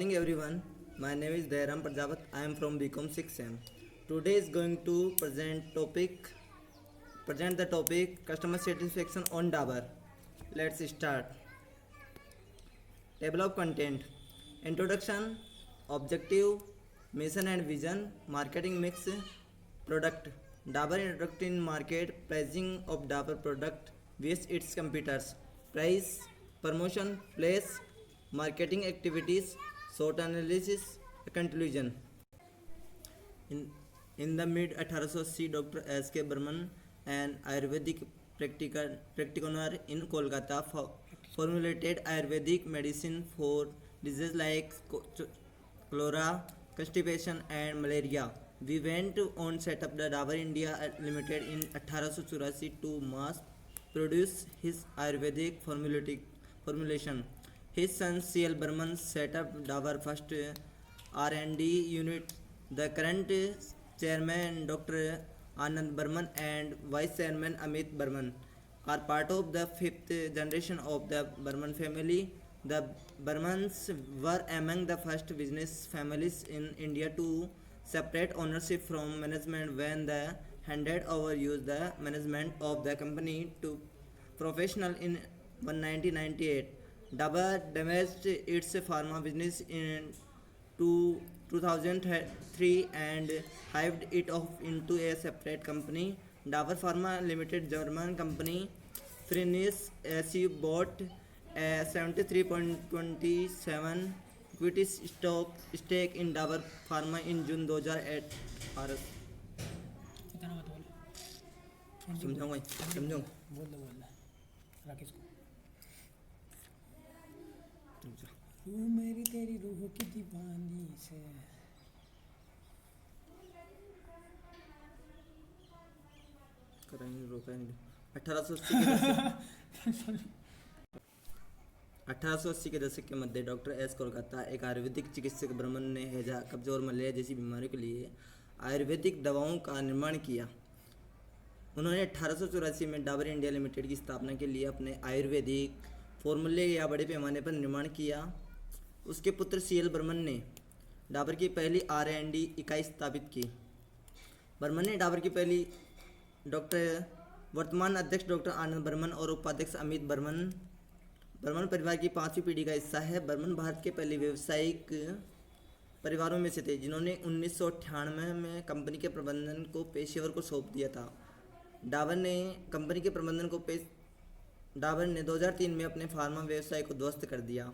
Morning everyone, my name is Dairam Prajapat. I am from BCom 6M. Today is going to present the topic customer satisfaction on Dabur. Let's start. Table of content. Introduction, objective, mission and vision, marketing mix, product. Dabur introduced in market, pricing of Dabur product with its competitors, price, promotion, place, marketing activities, SWOT analysis, conclusion. In, in the mid 1880, Dr. S.K. Burman, an Ayurvedic practitioner in Kolkata, formulated Ayurvedic medicine for diseases like cholera, constipation, and malaria. We went on set up the Dabur India Limited in 1884 to mass produce his Ayurvedic formulation. His son C.L. Burman set up Dabur first R&D unit. The current chairman Dr. Anand Burman and vice chairman Amit Burman are part of the fifth generation of the Burman family. The Burmans were among the first business families in India to separate ownership from management when they handed over the management of the company to professional in 1998. Dabur damaged its pharma business in 2003 and hived it off into a separate company, Dabur Pharma Limited. German company Fresenius SE bought a 73.27 equity stake in Dabur Pharma in June 2008. समझाऊंगा समझाऊँ बोल दो राकेश को तू मेरी तेरी रूह की दीवानी से कराएंगे रोका नहीं 1880 के दशक के मध्य डॉक्टर एस कोलकाता एक आयुर्वेदिक चिकित्सक ब्रह्मन ने हैजा कब्ज और मलेरिया जैसी बीमारियों के लिए आयुर्वेदिक दवाओं का निर्माण किया। उन्होंने 1884 में डाबर इंडिया लिमिटेड की स्थापना के लिए अपने आयुर्वेदिक फॉर्मूले या बड़े पैमाने पर निर्माण किया। उसके पुत्र सीएल बर्मन ने डाबर की पहली R&D इकाई स्थापित की। बर्मन ने डाबर की पहली वर्तमान अध्यक्ष डॉक्टर आनंद बर्मन और उपाध्यक्ष अमित बर्मन परिवार की 5वीं पीढ़ी का हिस्सा है। बर्मन भारत के पहले व्यावसायिक परिवारों में से थे जिन्होंने 1998 में कंपनी के प्रबंधन को पेशेवर को सौंप दिया था। डाबर ने 2003 में अपने फार्मा व्यवसाय को ध्वस्त कर दिया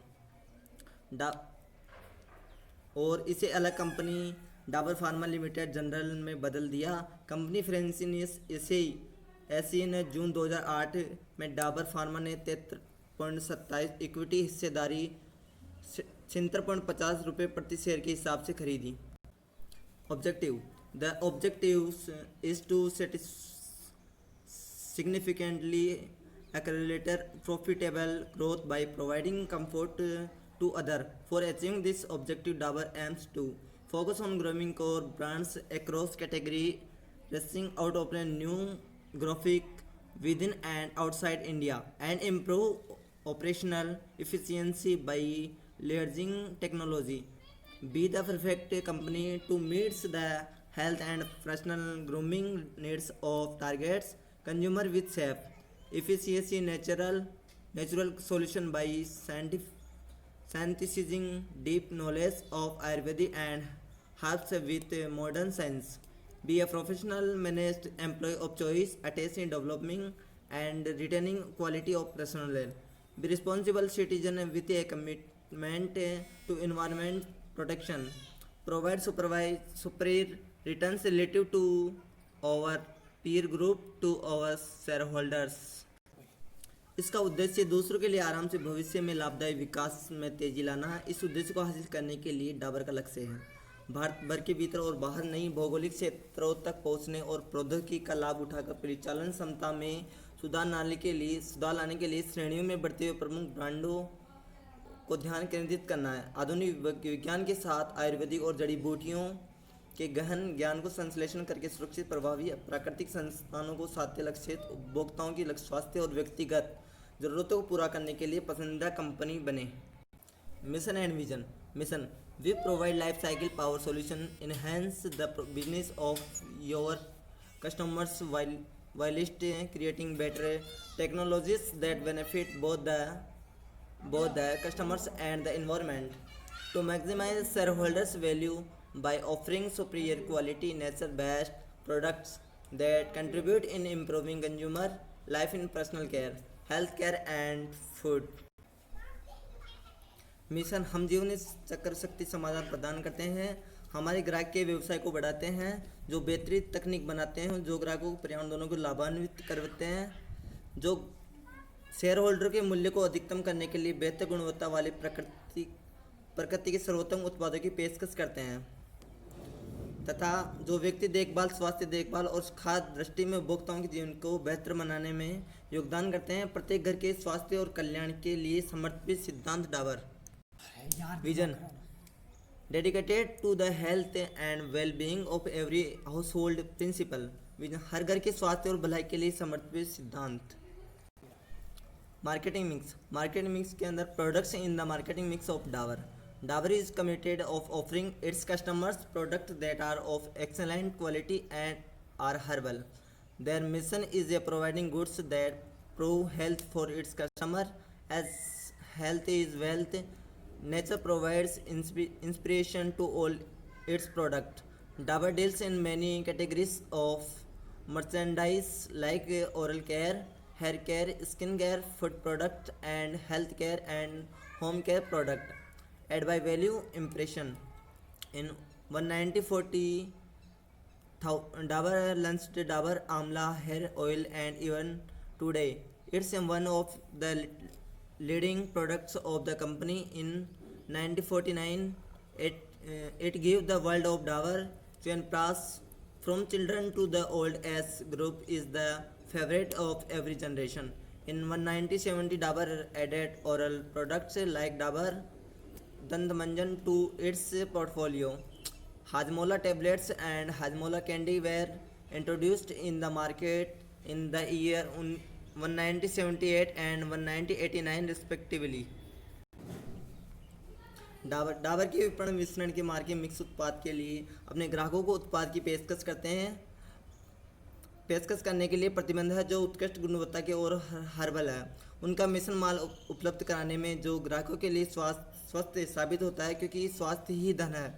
और इसे अलग company Dabur pharma limited general में बदल दिया। कंपनी फ्रेंसिनियस एसी ने जून 2008 में डाबर फार्मा ने 73.27 इक्विटी हिस्सेदारी 76.50 रुपये प्रति शेयर के हिसाब से खरीदी। Objective the objectives is to significantly accelerate profitable growth by providing comfort to others. For achieving this objective, Dabur aims to focus on growing core brands across category, reaching out open new graphic within and outside India, and improve operational efficiency by leveraging technology. Be the perfect company to meet the health and professional grooming needs of targets consumer with safe, efficacy, natural solution by synthesizing deep knowledge of Ayurvedic and herbs with modern science. Be a professional managed employee of choice, attached in developing and retaining quality of personnel. Be responsible citizen with a commitment to environment protection. Provide superior returns relative to our peer group to our shareholders. इसका उद्देश्य दूसरों के लिए आराम से भविष्य में लाभदायी विकास में तेजी लाना है। इस उद्देश्य को हासिल करने के लिए डाबर का लक्ष्य है भारत भर के भीतर और बाहर नई भौगोलिक क्षेत्रों तक पहुंचने और प्रौद्योगिकी का लाभ उठाकर परिचालन क्षमता में सुधार लाने के लिए श्रेणियों में बढ़ते हुए प्रमुख ब्रांडों को ध्यान केंद्रित करना है। आधुनिक विज्ञान के साथ आयुर्वेदिक और जड़ी बूटियों के गहन ज्ञान को संश्लेषण करके सुरक्षित, प्रभावी, प्राकृतिक संस्थानों को साध्य लक्षित उपभोक्ताओं की स्वास्थ्य और व्यक्तिगत जरूरतों को पूरा करने के लिए पसंदीदा कंपनी बने। Mission and vision Mission: we provide life cycle power solution, enhance the business of your customers whilst creating better technologies that benefit both the customers and the environment. To maximize shareholders' value by offering superior quality, nature-based products that contribute in improving consumer life in personal care, healthcare, and food. Mission: हम जीवन चक्र शक्ति समाधान प्रदान करते हैं, हमारे ग्राहक के व्यवसाय को बढ़ाते हैं, जो बेहतरीन तकनीक बनाते हैं, जो ग्राहकों को पर्यावरण दोनों को लाभान्वित करते हैं, जो शेयर होल्डर के मूल्य को अधिकतम करने के लिए बेहतर गुणवत्ता वाले प्रकृति के सर्वोत्तम उत्पादों की पेशकश करते हैं, तथा जो व्यक्ति देखभाल, स्वास्थ्य देखभाल और खाद्य दृष्टि में उपभोक्ताओं के जीवन को बेहतर बनाने में योगदान करते हैं। प्रत्येक घर के स्वास्थ्य और कल्याण के लिए समर्पित सिद्धांत Dabur vision: dedicated to the health and well-being of every household principle vision: हर घर के स्वास्थ्य और भलाई के लिए समर्पित सिद्धांत। मार्केटिंग मिक्स के अंदर products in the marketing mix of Dabur is committed of offering its customers product that are of excellent quality and are herbal. Their mission is a providing goods that prove health for its customer as health is wealth. Nature provides inspiration to all its products. Dabur deals in many categories of merchandise like oral care, hair care, skin care, food product, and health care and home care product. Add by value impression. In 190-40 Dabur launched Dabur Amla hair oil, and even today it's one of the leading products of the company. In 1949 it gave the world of Dabur Chyawanprash. From children to the old age group is the favorite of every generation. In 1970 Dabur added oral products like Dabur Dant to its portfolio. Hajmola tablets and Hajmola candy were introduced in the market in the year 1978 and 1989 respectively. Dabur के विपणन मिश्रण के market mix उत्पाद के लिए अपने ग्राहकों को उत्पाद की पेशकश करने के लिए प्रतिबद्ध है, जो उत्कृष्ट गुणवत्ता के और हर्बल है। उनका मिश्रण माल उपलब्ध कराने में जो ग्राहकों के लिए स्वस्थ साबित होता है, क्योंकि स्वास्थ्य ही धन है।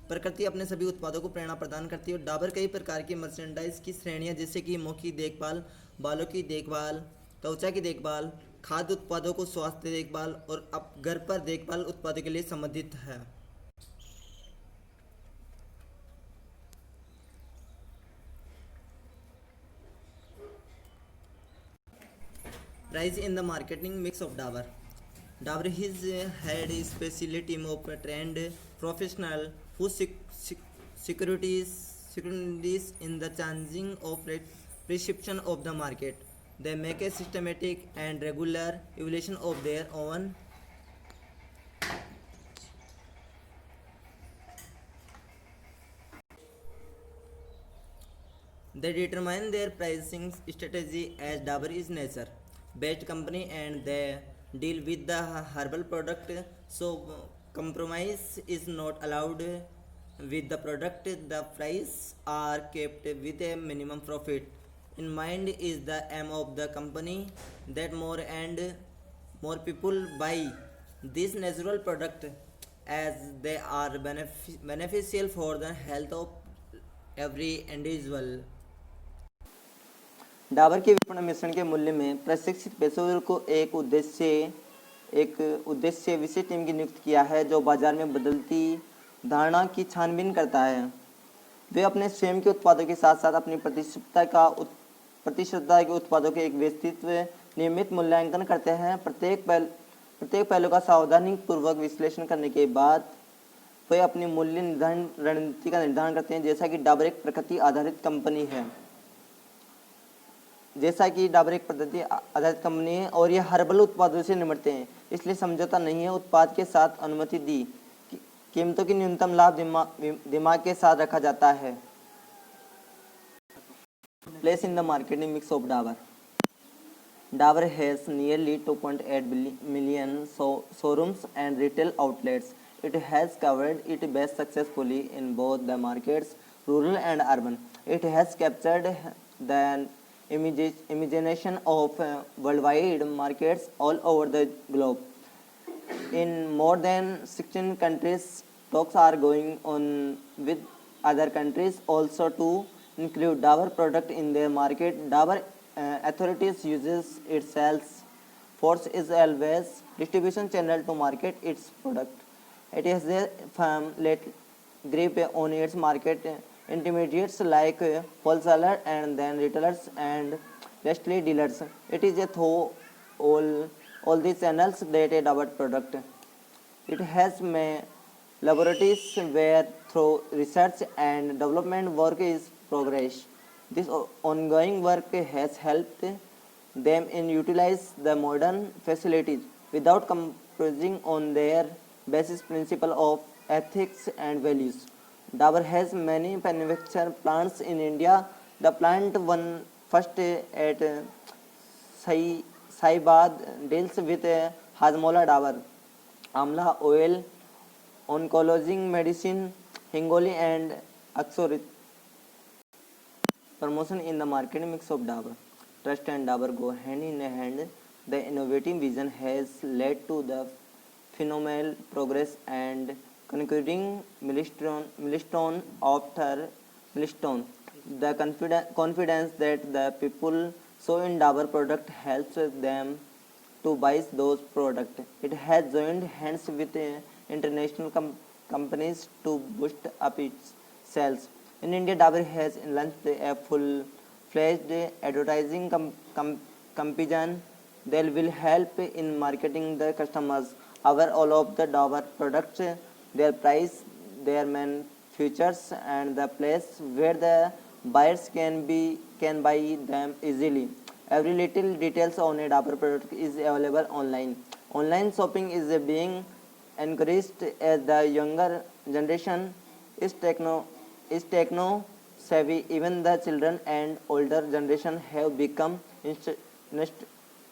प्रकृति अपने सभी उत्पादों को प्रेरणा प्रदान करती है और डाबर कई प्रकार की मर्चेंडाइज की श्रेणियां जैसे कि मुख की देखभाल, बालों की देखभाल, त्वचा की देखभाल, खाद्य उत्पादों को स्वास्थ्य देखभाल और अब घर पर देखभाल उत्पादों के लिए संबंधित है। Rise in the marketing mix of Dabur. Dabur has had a special team of trained professionals who securities in the changing of prescription of the market. They make a systematic and regular evaluation of their own they determine their pricing strategy as Dabur is nature based company and they deal with the herbal product, so compromise is not allowed with the product. The price are kept with a minimum profit in mind is the aim of the company, that more and more people buy this natural product as they are beneficial for the health of every individual. Dabur के विपणन मिश्रण के मूल्य में प्रशिक्षित पेशेवरों को एक उद्देश्य विशेष टीम की नियुक्त किया है, जो बाजार में बदलती धारणा की छानबीन करता है। वे अपने स्वयं के उत्पादों के साथ साथ अपनी प्रतिस्पर्धा के उत्पादों के एक विस्तृत नियमित मूल्यांकन करते हैं। प्रत्येक पहलू का सावधानीपूर्वक विश्लेषण करने के बाद वे अपनी मूल्य निर्धारण रणनीति का निर्धारण करते हैं। जैसा कि डाबर एक प्रकृति आधारित कंपनी है और यह हर्बल उत्पादों से निपटते हैं, इसलिए समझौता नहीं है। उत्पाद के साथ अनुमति दी कीमतों की न्यूनतम लाभ दिमाग के साथ रखा जाता है। Place in the marketing mix of Dabur. Dabur has nearly 2.8 million showrooms and retail outlets. It has covered its best successfully in both the markets, rural and urban. It has captured the imagination of worldwide markets all over the globe. In more than 16 countries, talks are going on with other countries also to include Dabur product in their market. Dabur authorities uses its sales force is always distribution channel to market its product. It is a firm let grip on its market intermediates like wholesaler and then retailers and lastly dealers. It is a through all these channels that a Dabur product. It has laboratories where through research and development work is progress. This ongoing work has helped them in utilize the modern facilities without compromising on their basis principle of ethics and values. Dabur has many manufacturing plants in India. The plant one first at Saibad deals with Hajmola Dabur, Amla oil, oncology medicine, Hingoli and Axorit. Promotion in the market mix of Dabur. Trust and Dabur go hand in hand. The innovative vision has led to the phenomenal progress and conquering milestone after milestone. The confidence that the people saw in Dabur product helps them to buy those products. It has joined hands with international companies to boost up its sales. In India, Dabur has launched a full-fledged advertising campaign that will help in marketing the customers. However, all of the Dabur products, their price, their main features, and the place where the buyers can buy them easily. Every little details on a Dabur product is available online. Online shopping is being encouraged as the younger generation is techno savvy. Even the children and older generation have become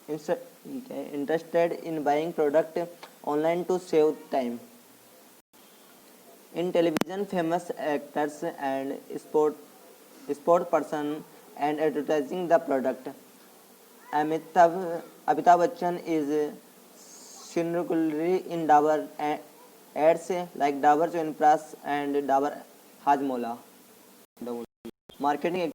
interested in buying product online to save time. In television, famous actors and sport person and advertising the product. Amitabh Bachchan is singularly in Dabur ads like Dabur Chyawanprash and Dabur Hajmola. Marketing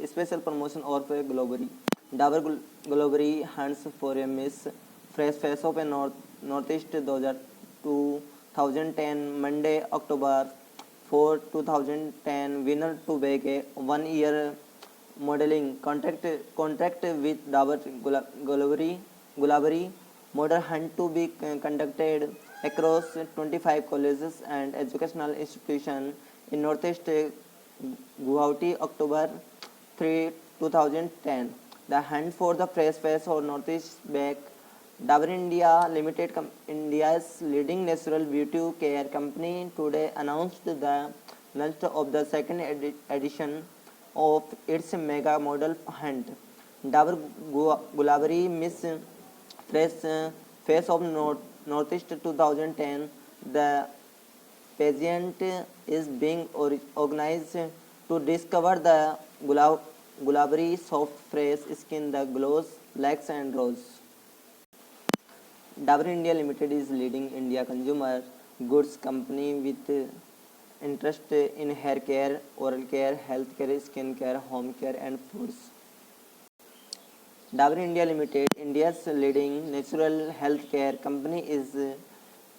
special promotion or globally. Dabur globally hunts for a Miss Fresh Face of a Northeast 2010 Monday October 4 2010 winner to bake a 1 year modeling contract with Dabur Gulabari model hunt to be conducted across 25 colleges and educational institutions in Northeast Guwahati October 3, 2010. The hunt for the fresh face or Northeast Bake. Dabur India Limited, India's leading natural beauty care company, today announced the launch of the second edition of its mega model hunt. Dabur Gulabari Miss Fresh Face of Northeast 2010. The pageant is being organized to discover the Gulabari soft fresh skin, the glows, blacks and rose. Dabur India Limited is leading India consumer goods company with interest in hair care, oral care, health care, skin care, home care and foods. Dabur India Limited, India's leading natural health care company, is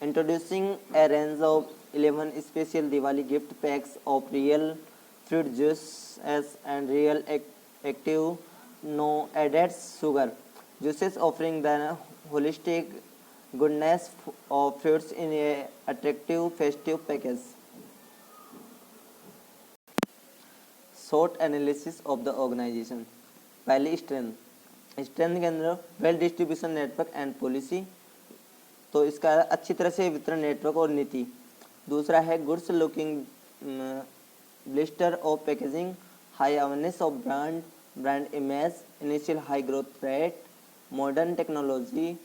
introducing a range of 11 special Diwali gift packs of real fruit juices and real active no added sugar juices, offering the holistic goodness of fruits in a attractive festive package. Short analysis of the organisation. पहली strength के अंदर well distribution network and policy, तो इसका अच्छी तरह से वितरण network और नीति. दूसरा है goods looking blister of packaging, high awareness of brand image, initial high growth rate, modern technology,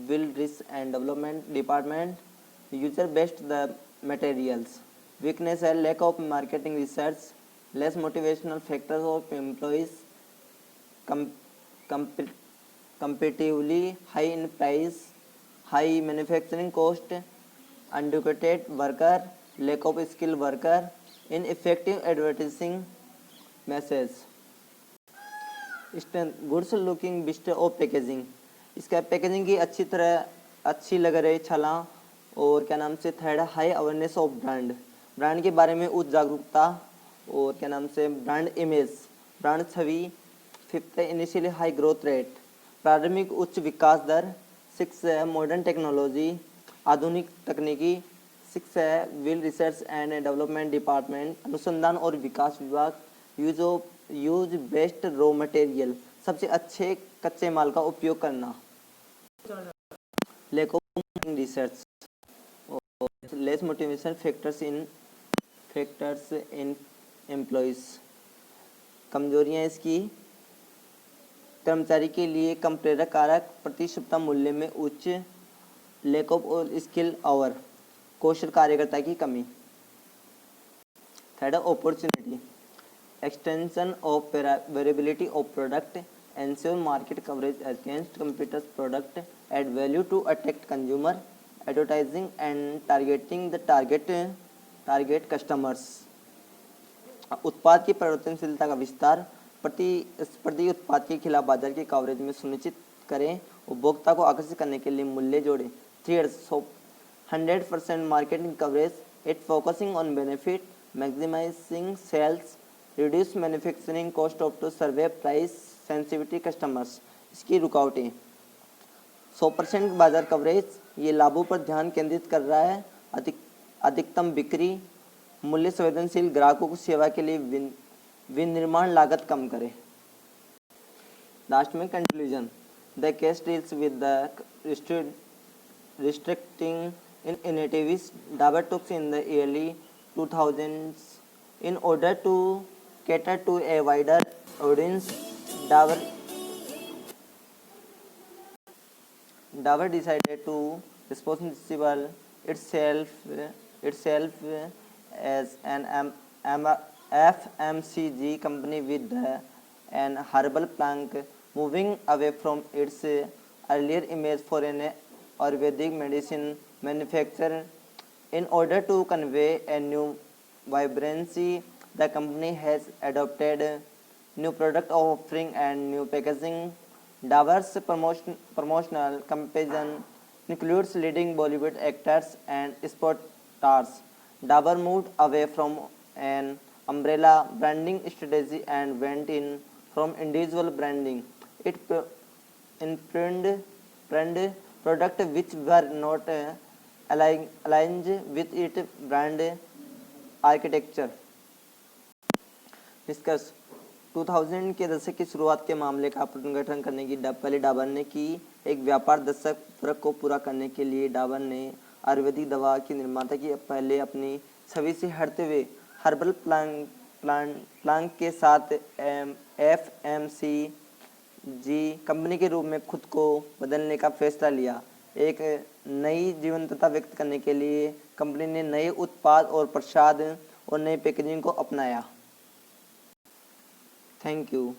will research and development department, user based the materials. Weakness है lack of marketing research, less motivational factors of employees, com- comp- competitively high in price, high manufacturing cost, underqualified worker, lack of skilled worker, ineffective advertising message. Goods looking best of packaging, इसका packaging की अच्छी लग रही छला। और क्या नाम से third high awareness of brand के बारे में उच्च जागरूकता। और क्या नाम से ब्रांड इमेज, ब्रांड छवि। फिफ्थ है इनिशियली हाई ग्रोथ रेट, प्रारंभिक उच्च विकास दर। सिक्स है मॉडर्न टेक्नोलॉजी, आधुनिक तकनीकी। सिक्स है well research and development department, अनुसंधान और विकास विभाग। यूज बेस्ट रॉ मटेरियल, सबसे अच्छे कच्चे माल का उपयोग करना। Lack of research, less motivation factors in employees. कमजोरियां इसकी, कर्मचारी के लिए कम प्रेरक कारक, प्रतिशुद्धता मूल्य में उच्च। लैक ऑफ स्किल आवर, कौशल कार्यकर्ता की कमी। Third opportunity, extension of variability of product, ensure market coverage against competitors product, add value to attract consumer, advertising and targeting the target customers। उत्पाद की परिवर्तनशीलता का विस्तार, प्रतिस्पर्धी उत्पाद के खिलाफ बाजार के कवरेज में सुनिश्चित करें, उपभोक्ता को आकर्षित करने के लिए मूल्य जोड़ें। 100% marketing coverage, it focusing on benefit, maximising sales, reduce manufacturing cost of to survey price sensitivity customers. इसकी रुकावटें, 100% बाजार कवरेज, ये लाभों पर ध्यान केंद्रित कर रहा है। अधिकतम बिक्री, मूल्य संवेदनशील ग्राहकों की सेवा के लिए विनिर्माण लागत कम करें। लास्ट में conclusion, the case deals with the restricting initiatives Dabur took in the early 2000s in order to cater to a wider audience. Dabur decided to responsible itself as an FMCG company with an herbal plank, moving away from its earlier image for an Ayurvedic medicine manufacturer. In order to convey a new vibrancy, the company has adopted new product offering and new packaging. Dabur's promotional campaign includes leading Bollywood actors and sport stars. Dabur moved away from an umbrella branding strategy and went in from individual branding. It imprinted product which were not aligned with its brand architecture. निष्कर्ष, 2000 के दशक की शुरुआत के मामले का पुनर्गठन करने की पहले डाबर ने की। एक व्यापार दशक फर्क को पूरा करने के लिए डाबर ने आयुर्वेदिक दवा की निर्माता की पहले अपनी छवि से हटते हुए हर्बल प्लांट के साथ FMCG कंपनी के रूप में खुद को बदलने का फैसला लिया। एक नई जीवंतता व्यक्त करने के लिए कंपनी ने नए उत्पाद और प्रसाद और नई पैकेजिंग को अपनाया। Thank you.